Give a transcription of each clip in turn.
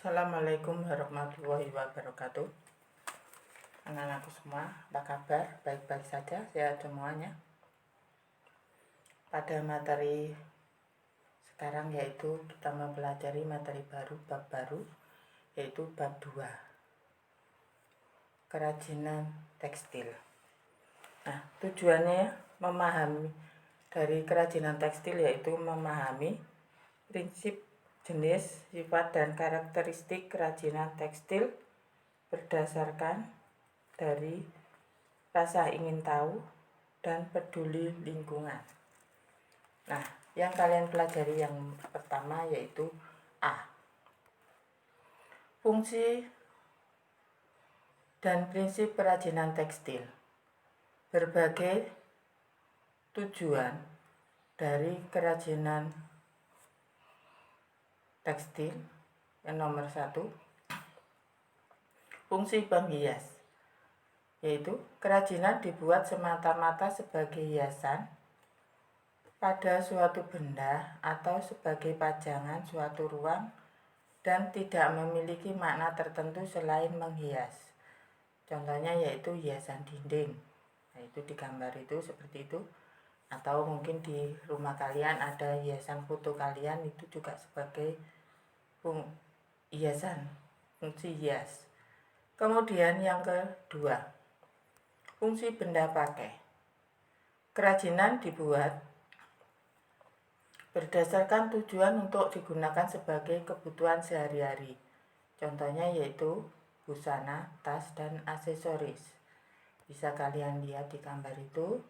Assalamualaikum warahmatullahi wabarakatuh. Anak-anakku semua, apa kabar? Baik-baik saja, sehat semuanya. Pada materi sekarang yaitu kita mempelajari materi baru, bab baru, yaitu bab 2, kerajinan tekstil. Nah, tujuannya memahami dari kerajinan tekstil yaitu memahami prinsip, jenis, sifat, dan karakteristik kerajinan tekstil berdasarkan dari rasa ingin tahu dan peduli lingkungan. Nah, yang kalian pelajari yang pertama yaitu A. Fungsi dan prinsip kerajinan tekstil. Berbagai tujuan dari kerajinan tekstil. Yang nomor 1, fungsi penghias, yaitu kerajinan dibuat semata-mata sebagai hiasan pada suatu benda atau sebagai pajangan suatu ruang dan tidak memiliki makna tertentu selain menghias. Contohnya yaitu hiasan dinding. Nah, itu di gambar itu seperti itu. Atau mungkin di rumah kalian ada hiasan foto kalian, itu juga sebagai hiasan, fungsi hias. Kemudian yang kedua, fungsi benda pakai. Kerajinan dibuat berdasarkan tujuan untuk digunakan sebagai kebutuhan sehari-hari. Contohnya yaitu busana, tas, dan aksesoris. Bisa kalian lihat di gambar itu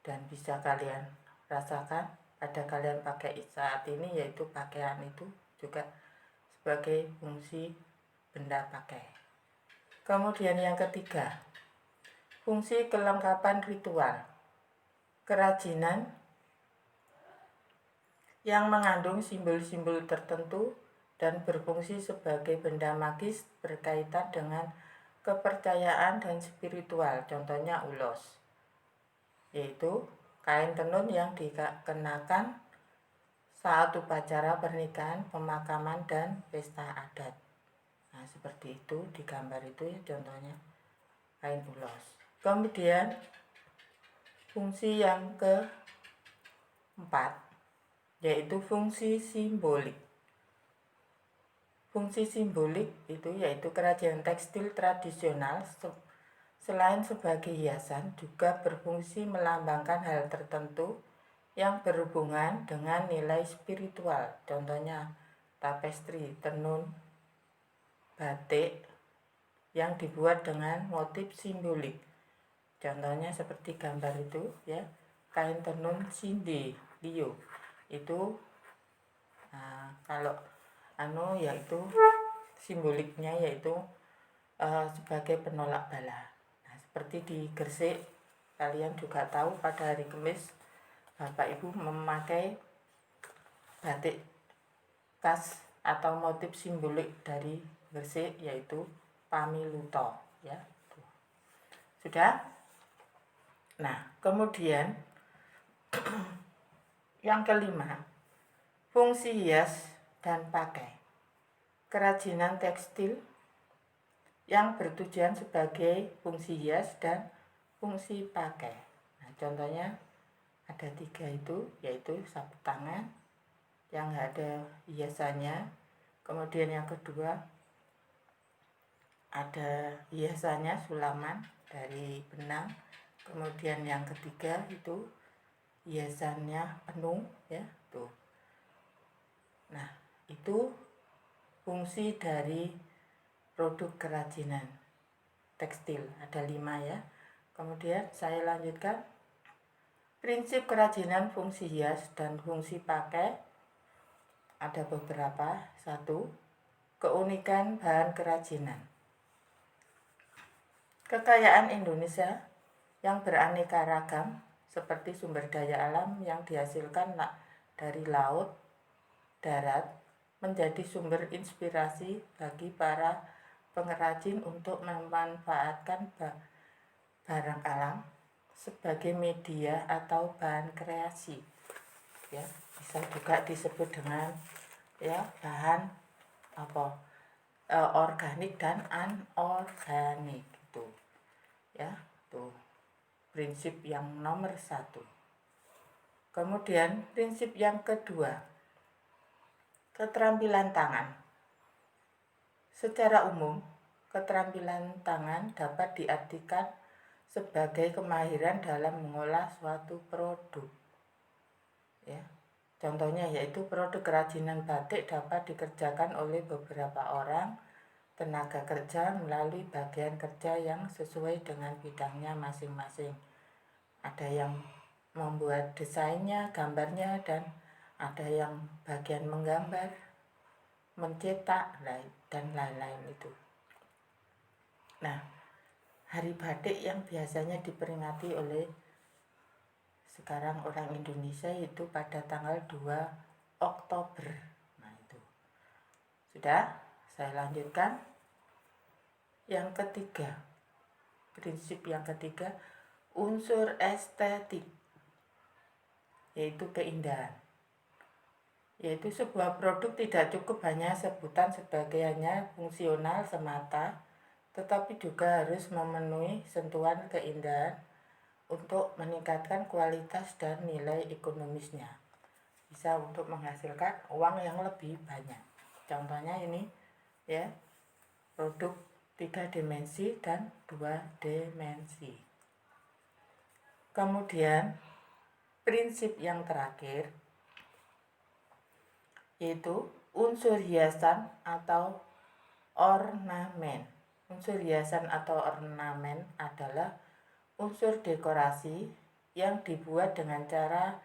dan bisa kalian rasakan pada kalian pakai saat ini, yaitu pakaian itu juga sebagai fungsi benda pakai. Kemudian yang ketiga, fungsi kelengkapan ritual. Kerajinan yang mengandung simbol-simbol tertentu dan berfungsi sebagai benda magis berkaitan dengan kepercayaan dan spiritual. Contohnya ulos, yaitu kain tenun yang dikenakan saat upacara pernikahan, pemakaman, dan pesta adat. Nah, seperti itu di gambar itu ya, contohnya kain ulos. Kemudian fungsi yang keempat yaitu fungsi simbolik. Fungsi simbolik itu yaitu kerajinan tekstil tradisional selain sebagai hiasan juga berfungsi melambangkan hal tertentu yang berhubungan dengan nilai spiritual. Contohnya tapestri, tenun, batik yang dibuat dengan motif simbolik. Contohnya seperti gambar itu ya, kain tenun Sinde Liu itu. Nah, kalau yaitu simboliknya yaitu sebagai penolak bala. Nah, seperti di Gresik kalian juga tahu pada hari Kamis Bapak Ibu memakai batik khas atau motif simbolik dari Gresik yaitu Pamiluto ya. Sudah? Nah, kemudian yang kelima, fungsi hias dan pakai. Kerajinan tekstil yang bertujuan sebagai fungsi hias dan fungsi pakai. Nah, contohnya ada 3 itu, yaitu sapu tangan yang ada hiasannya. Kemudian yang kedua ada hiasannya sulaman dari benang. Kemudian yang ketiga itu hiasannya penuh ya tuh. Nah, itu fungsi dari produk kerajinan tekstil, ada 5 ya. Kemudian saya lanjutkan prinsip kerajinan fungsi hias dan fungsi pakai. Ada beberapa. 1. Keunikan bahan kerajinan. Kekayaan Indonesia yang beraneka ragam seperti sumber daya alam yang dihasilkan dari laut, darat, menjadi sumber inspirasi bagi para pengrajin untuk memanfaatkan barang alam sebagai media atau bahan kreasi ya, bisa juga disebut dengan ya bahan organik dan anorganik itu ya, tuh prinsip yang nomor 1. Kemudian prinsip yang kedua, keterampilan tangan. Secara umum, keterampilan tangan dapat diartikan sebagai kemahiran dalam mengolah suatu produk. Ya. Contohnya yaitu produk kerajinan batik dapat dikerjakan oleh beberapa orang tenaga kerja melalui bagian kerja yang sesuai dengan bidangnya masing-masing. Ada yang membuat desainnya, gambarnya, dan ada yang bagian menggambar, mencetak, dan lain-lain itu. Nah, Hari Batik yang biasanya diperingati oleh sekarang orang Indonesia itu pada tanggal 2 Oktober. Nah, itu. Sudah, saya lanjutkan. Yang ketiga, prinsip yang ketiga, unsur estetik, yaitu keindahan. Yaitu sebuah produk tidak cukup hanya sebutan sebagai hanya fungsional semata, tetapi juga harus memenuhi sentuhan keindahan untuk meningkatkan kualitas dan nilai ekonomisnya. Bisa untuk menghasilkan uang yang lebih banyak. Contohnya ini ya, produk 3 dimensi dan 2 dimensi. Kemudian prinsip yang terakhir yaitu unsur hiasan atau ornamen. Unsur hiasan atau ornamen adalah unsur dekorasi yang dibuat dengan cara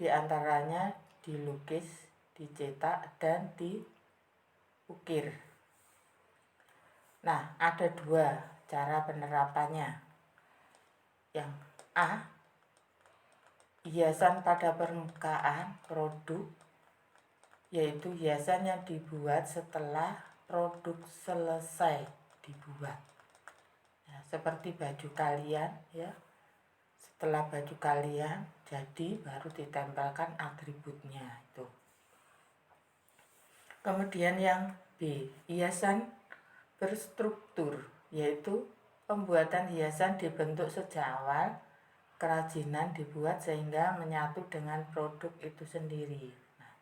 diantaranya dilukis, dicetak, dan diukir. Nah, ada 2 cara penerapannya. Yang A, hiasan pada permukaan produk, yaitu hiasan yang dibuat setelah produk selesai dibuat. Ya, seperti baju kalian ya. Setelah baju kalian jadi baru ditempelkan atributnya itu. Kemudian yang B, hiasan berstruktur, yaitu pembuatan hiasan dibentuk sejak awal kerajinan dibuat sehingga menyatu dengan produk itu sendiri. Nah,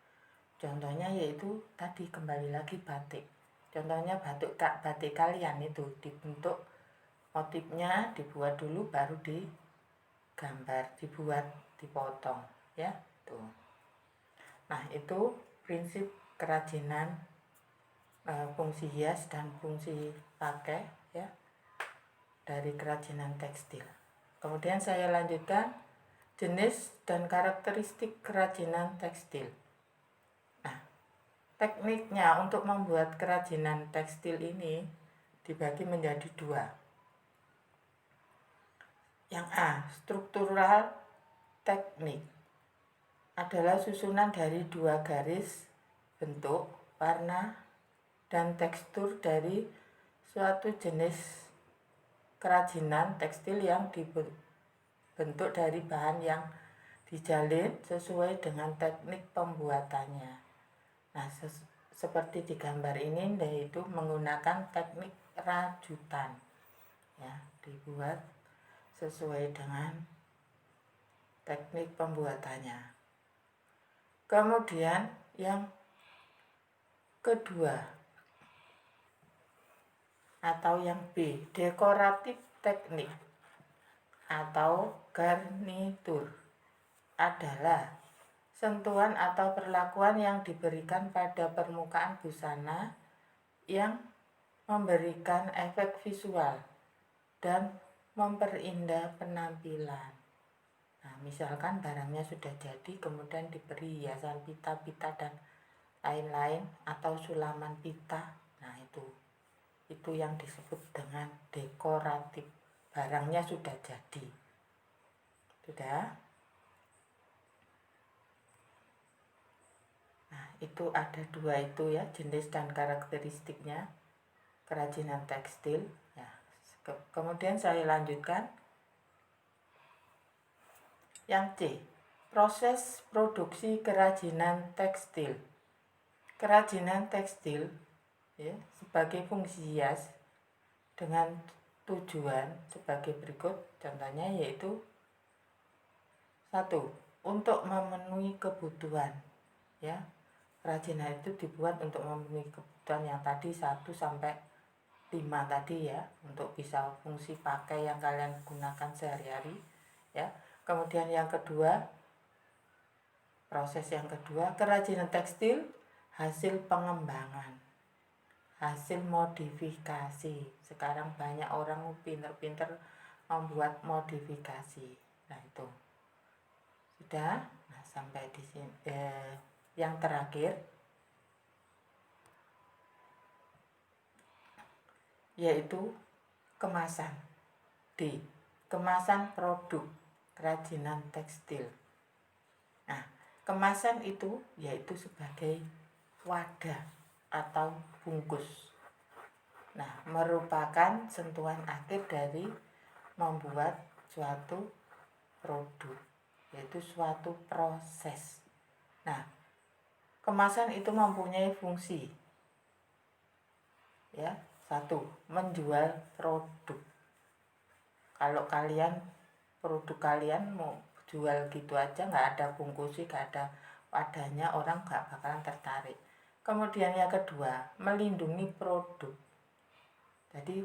contohnya yaitu tadi kembali lagi batik. Contohnya batik kalian itu dibentuk motifnya, dibuat dulu baru digambar, dibuat, dipotong ya tuh. Nah, itu prinsip kerajinan fungsi hias dan fungsi pakai ya dari kerajinan tekstil. Kemudian saya lanjutkan jenis dan karakteristik kerajinan tekstil. Nah, tekniknya untuk membuat kerajinan tekstil ini dibagi menjadi 2. Yang A, struktural teknik, adalah susunan dari 2 garis bentuk, warna, dan tekstur dari suatu jenis kerajinan tekstil yang dibentuk dari bahan yang dijalin sesuai dengan teknik pembuatannya. Nah, seperti di gambar ini yaitu menggunakan teknik rajutan ya, dibuat sesuai dengan teknik pembuatannya. Kemudian yang kedua atau yang B, dekoratif teknik atau garnitur, adalah sentuhan atau perlakuan yang diberikan pada permukaan busana yang memberikan efek visual dan memperindah penampilan. Nah, misalkan barangnya sudah jadi kemudian diberi hiasan pita-pita dan lain-lain atau sulaman pita. Nah, itu yang disebut dengan dekoratif. Barangnya sudah jadi. Sudah? Nah, itu ada 2 itu ya, jenis dan karakteristiknya kerajinan tekstil. Ya. Kemudian saya lanjutkan. Yang C, proses produksi kerajinan tekstil. Kerajinan tekstil ya, sebagai fungsi hias dengan tujuan sebagai berikut. Contohnya yaitu 1. Untuk memenuhi kebutuhan, ya. Kerajinan itu dibuat untuk memenuhi kebutuhan yang tadi 1 sampai 5 tadi, ya, untuk bisa fungsi pakai yang kalian gunakan sehari-hari, ya. Kemudian yang kedua, proses yang kedua, kerajinan tekstil hasil pengembangan, hasil modifikasi. Sekarang banyak orang pinter-pinter membuat modifikasi. Nah, itu sudah. Nah, sampai di sini. Yang terakhir yaitu kemasan. D. Kemasan produk kerajinan tekstil. Nah, kemasan itu yaitu sebagai wadah atau bungkus. Nah, merupakan sentuhan akhir dari membuat suatu produk, yaitu suatu proses. Nah, kemasan itu mempunyai fungsi, ya. 1. Menjual produk. Kalau produk kalian mau jual gitu aja, nggak ada bungkusnya, nggak ada wadahnya, orang nggak bakalan tertarik. Kemudian yang kedua, melindungi produk. Jadi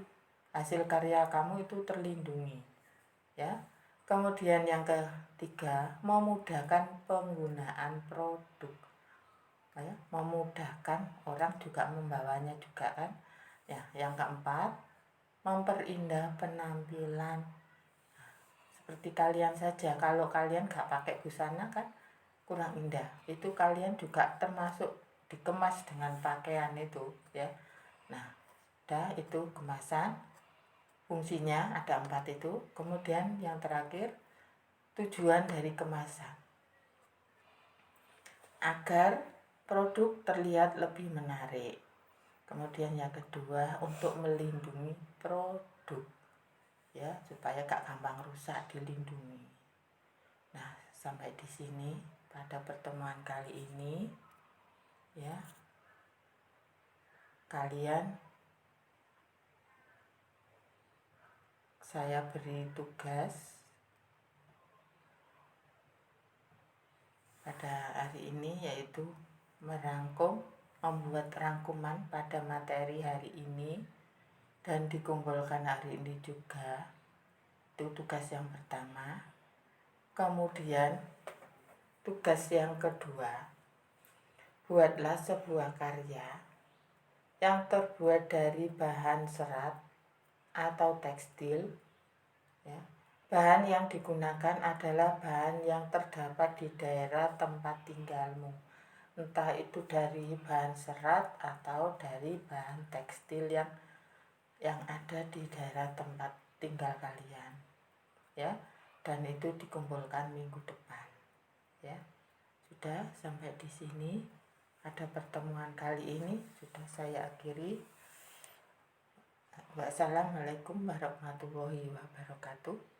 hasil karya kamu itu terlindungi, ya. Kemudian yang ketiga, memudahkan penggunaan produk, ya, memudahkan orang juga membawanya juga, kan, ya. Yang keempat, memperindah penampilan. Seperti kalian saja, kalau kalian gak pakai busana kan kurang indah. Itu kalian juga termasuk dikemas dengan pakaian itu, ya. Nah, itu kemasan. Fungsinya ada 4 itu. Kemudian yang terakhir, tujuan dari kemasan agar produk terlihat lebih menarik. Kemudian yang kedua, untuk melindungi produk, ya, supaya gak gampang rusak, dilindungi. Nah, sampai di sini pada pertemuan kali ini, ya. Saya beri tugas pada hari ini, yaitu membuat rangkuman pada materi hari ini dan dikumpulkan hari ini juga. Itu tugas yang pertama. Kemudian tugas yang kedua, buatlah sebuah karya yang terbuat dari bahan serat atau tekstil, ya. Bahan yang digunakan adalah bahan yang terdapat di daerah tempat tinggalmu, entah itu dari bahan serat atau dari bahan tekstil yang ada di daerah tempat tinggal kalian, ya. Dan itu dikumpulkan minggu depan, ya. Sudah, sampai di sini pada pertemuan kali ini sudah saya akhiri. Wassalamualaikum warahmatullahi wabarakatuh.